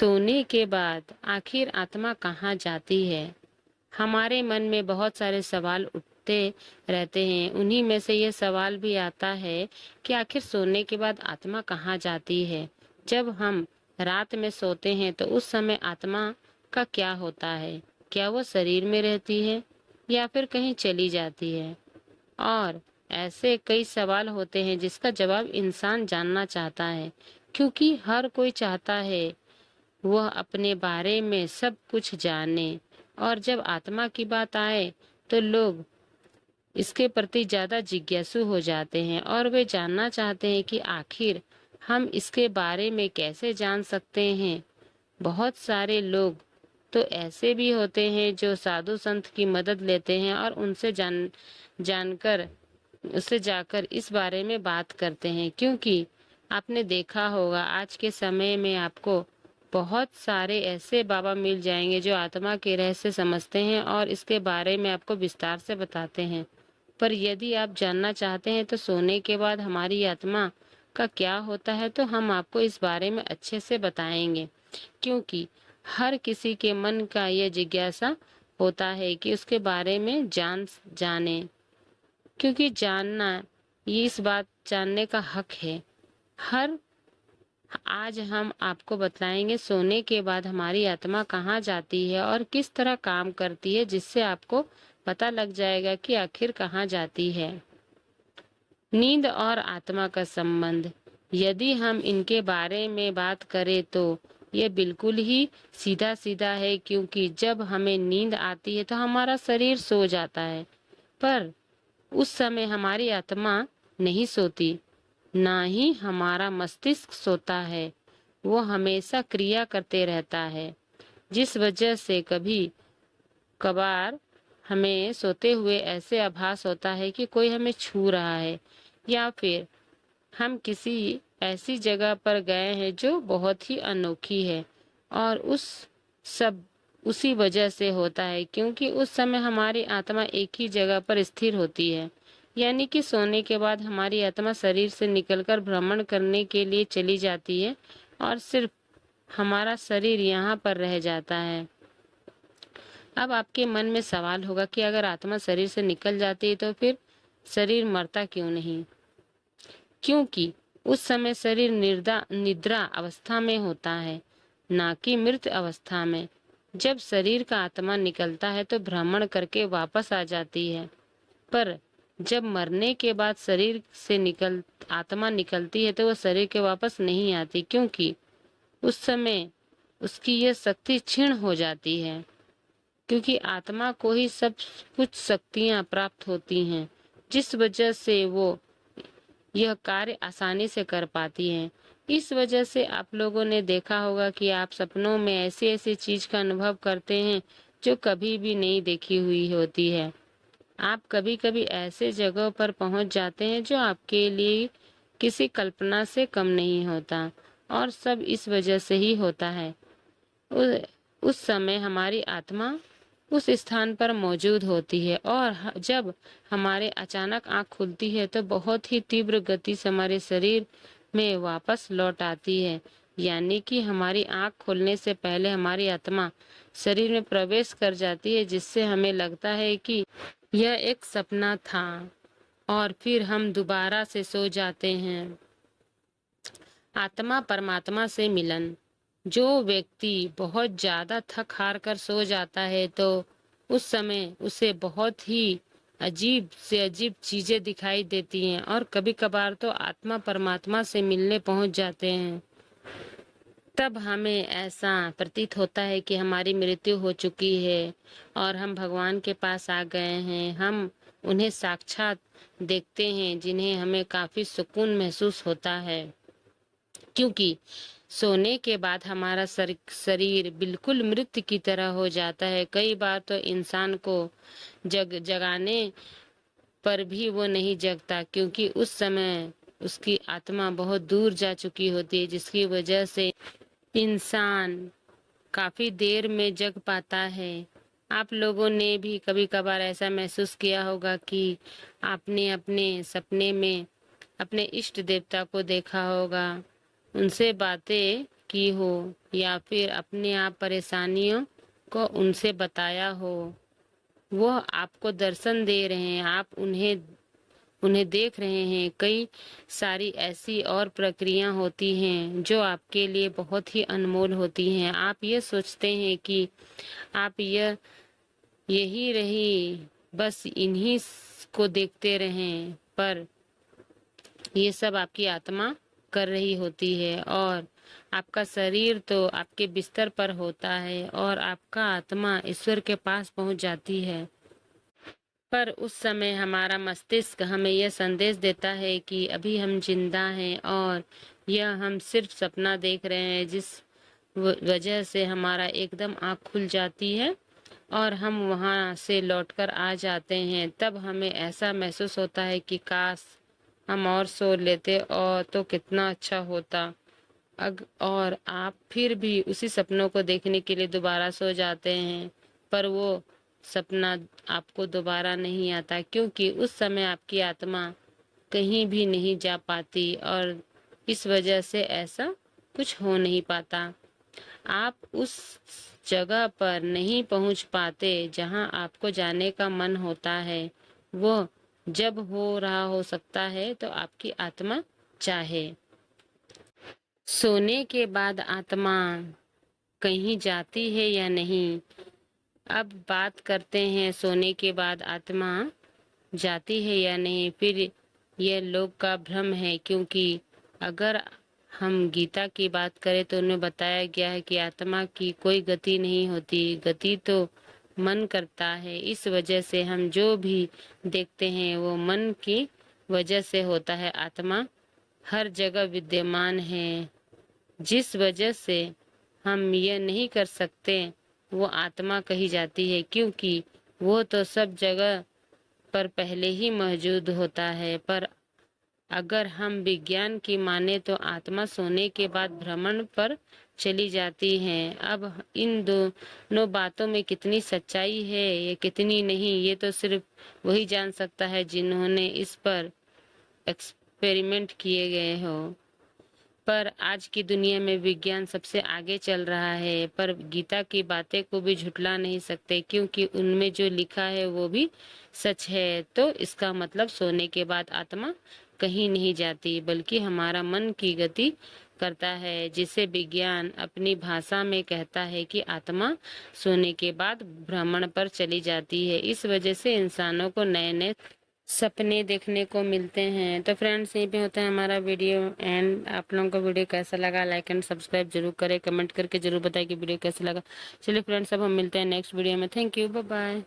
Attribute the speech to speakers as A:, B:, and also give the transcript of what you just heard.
A: सोने के बाद आखिर आत्मा कहाँ जाती है? हमारे मन में बहुत सारे सवाल उठते रहते हैं। उन्हीं में से ये सवाल भी आता है कि आखिर सोने के बाद आत्मा कहाँ जाती है? जब हम रात में सोते हैं तो उस समय आत्मा का क्या होता है? क्या वो शरीर में रहती है या फिर कहीं चली जाती है? और ऐसे कई सवाल होते हैं जिसका जवाब इंसान जानना चाहता है, क्योंकि हर कोई चाहता है वह अपने बारे में सब कुछ जाने। और जब आत्मा की बात आए तो लोग इसके प्रति ज्यादा जिज्ञासु हो जाते हैं और वे जानना चाहते हैं कि आखिर हम इसके बारे में कैसे जान सकते हैं। बहुत सारे लोग तो ऐसे भी होते हैं जो साधु संत की मदद लेते हैं और उनसे जानकर उससे जाकर इस बारे में बात करते हैं, क्योंकि आपने देखा होगा आज के समय में आपको बहुत सारे ऐसे बाबा मिल जाएंगे जो आत्मा के रहस्य समझते हैं और इसके बारे में आपको विस्तार से बताते हैं। पर यदि आप जानना चाहते हैं तो सोने के बाद हमारी आत्मा का क्या होता है, तो हम आपको इस बारे में अच्छे से बताएंगे, क्योंकि हर किसी के मन का यह जिज्ञासा होता है कि उसके बारे में जाने, क्योंकि जानना ये इस बात जानने का हक है। हर आज हम आपको बताएंगे सोने के बाद हमारी आत्मा कहाँ जाती है और किस तरह काम करती है, जिससे आपको पता लग जाएगा कि आखिर कहाँ जाती है। नींद और आत्मा का संबंध, यदि हम इनके बारे में बात करें तो ये बिल्कुल ही सीधा सीधा है, क्योंकि जब हमें नींद आती है तो हमारा शरीर सो जाता है, पर उस समय हमारी आत्मा नहीं सोती, ना ही हमारा मस्तिष्क सोता है। वो हमेशा क्रिया करते रहता है, जिस वजह से कभी कभार हमें सोते हुए ऐसे आभास होता है कि कोई हमें छू रहा है, या फिर हम किसी ऐसी जगह पर गए हैं जो बहुत ही अनोखी है। और सब उसी वजह से होता है क्योंकि उस समय हमारी आत्मा एक ही जगह पर स्थिर होती है। यानी कि सोने के बाद हमारी आत्मा शरीर से निकलकर भ्रमण करने के लिए चली जाती है और सिर्फ हमारा शरीर यहाँ पर रह जाता है। अब आपके मन में सवाल होगा कि अगर आत्मा शरीर से निकल जाती है तो फिर शरीर मरता क्यों नहीं? क्योंकि उस समय शरीर निद्रा अवस्था में होता है, ना कि मृत अवस्था में। जब शरीर का आत्मा निकलता है तो भ्रमण करके वापस आ जाती है, पर जब मरने के बाद शरीर से आत्मा निकलती है तो वह शरीर के वापस नहीं आती, क्योंकि उस समय उसकी यह शक्ति क्षीण हो जाती है। क्योंकि आत्मा को ही सब कुछ शक्तियां प्राप्त होती हैं, जिस वजह से वो यह कार्य आसानी से कर पाती हैं। इस वजह से आप लोगों ने देखा होगा कि आप सपनों में ऐसी ऐसी चीज का अनुभव करते हैं जो कभी भी नहीं देखी हुई होती है। आप कभी कभी ऐसे जगहों पर पहुंच जाते हैं जो आपके लिए किसी कल्पना से कम नहीं होता, और सब इस वजह से ही होता है। उस समय हमारी आत्मा उस स्थान पर मौजूद होती है, और जब हमारे अचानक आंख खुलती है तो बहुत ही तीव्र गति से हमारे शरीर में वापस लौट आती है। यानी कि हमारी आंख खुलने से पहले हमारी आत्मा शरीर में प्रवेश कर जाती है, जिससे हमें लगता है कि यह एक सपना था, और फिर हम दोबारा से सो जाते हैं। आत्मा परमात्मा से मिलन, जो व्यक्ति बहुत ज्यादा थक हार कर सो जाता है तो उस समय उसे बहुत ही अजीब से अजीब चीजें दिखाई देती हैं, और कभी कभार तो आत्मा परमात्मा से मिलने पहुंच जाते हैं। तब हमें ऐसा प्रतीत होता है कि हमारी मृत्यु हो चुकी है और हम भगवान के पास आ गए हैं। हम उन्हें साक्षात देखते हैं, जिन्हें हमें काफी सुकून महसूस होता है, क्योंकि सोने के बाद हमारा शरीर बिल्कुल मृत की तरह हो जाता है। कई बार तो इंसान को जगाने पर भी वो नहीं जगता, क्योंकि उस समय उसकी आत्मा बहुत दूर जा चुकी होती है, जिसकी वजह से इंसान काफी देर में जग पाता है। आप लोगों ने भी कभी कभार ऐसा महसूस किया होगा कि आपने अपने सपने में अपने इष्ट देवता को देखा होगा, उनसे बातें की हो या फिर अपने आप परेशानियों को उनसे बताया हो, वो आपको दर्शन दे रहे हैं, आप उन्हें उन्हें देख रहे हैं। कई सारी ऐसी और प्रक्रिया होती हैं जो आपके लिए बहुत ही अनमोल होती हैं। आप ये सोचते हैं कि आप यही रही, बस इन्हीं को देखते रहें, पर ये सब आपकी आत्मा कर रही होती है और आपका शरीर तो आपके बिस्तर पर होता है और आपका आत्मा ईश्वर के पास पहुंच जाती है। पर उस समय हमारा मस्तिष्क हमें यह संदेश देता है कि अभी हम जिंदा हैं और यह हम सिर्फ सपना देख रहे हैं, जिस वजह से हमारा एकदम आँख खुल जाती है और हम वहाँ से लौटकर आ जाते हैं। तब हमें ऐसा महसूस होता है कि काश हम और सो लेते और तो कितना अच्छा होता। और आप फिर भी उसी सपनों को देखने के लिए दोबारा सो जाते हैं, पर वो सपना आपको दोबारा नहीं आता, क्योंकि उस समय आपकी आत्मा कहीं भी नहीं जा पाती और इस वजह से ऐसा कुछ हो नहीं पाता। आप उस जगह पर नहीं पहुंच पाते जहां आपको जाने का मन होता है। वो जब हो रहा हो सकता है तो आपकी आत्मा चाहे। सोने के बाद आत्मा कहीं जाती है या नहीं? अब बात करते हैं सोने के बाद आत्मा जाती है या नहीं। फिर यह लोग का भ्रम है, क्योंकि अगर हम गीता की बात करें तो उन्हें बताया गया है कि आत्मा की कोई गति नहीं होती, गति तो मन करता है। इस वजह से हम जो भी देखते हैं वो मन की वजह से होता है। आत्मा हर जगह विद्यमान है, जिस वजह से हम यह नहीं कर सकते वो आत्मा कही जाती है, क्योंकि वो तो सब जगह पर पहले ही मौजूद होता है। पर अगर हम विज्ञान की माने तो आत्मा सोने के बाद भ्रमण पर चली जाती है। अब इन दोनों बातों में कितनी सच्चाई है या कितनी नहीं, ये तो सिर्फ वही जान सकता है जिन्होंने इस पर एक्सपेरिमेंट किए गए हो। पर आज की दुनिया में विज्ञान सबसे आगे चल रहा है, पर गीता की बातें को भी झुठला नहीं सकते, क्योंकि उनमें जो लिखा है वो भी सच है। तो इसका मतलब सोने के बाद आत्मा कहीं नहीं जाती, बल्कि हमारा मन की गति करता है, जिसे विज्ञान अपनी भाषा में कहता है कि आत्मा सोने के बाद भ्रमण पर चली जाती है। इस वजह से इंसानों को नए नए सपने देखने को मिलते हैं। तो फ्रेंड्स, यहीं पे होता है हमारा वीडियो एंड। आप लोगों को वीडियो कैसा लगा लाइक एंड सब्सक्राइब जरूर करें, कमेंट करके जरूर बताएं कि वीडियो कैसा लगा। चलिए फ्रेंड्स, अब हम मिलते हैं नेक्स्ट वीडियो में। Thank you, bye bye.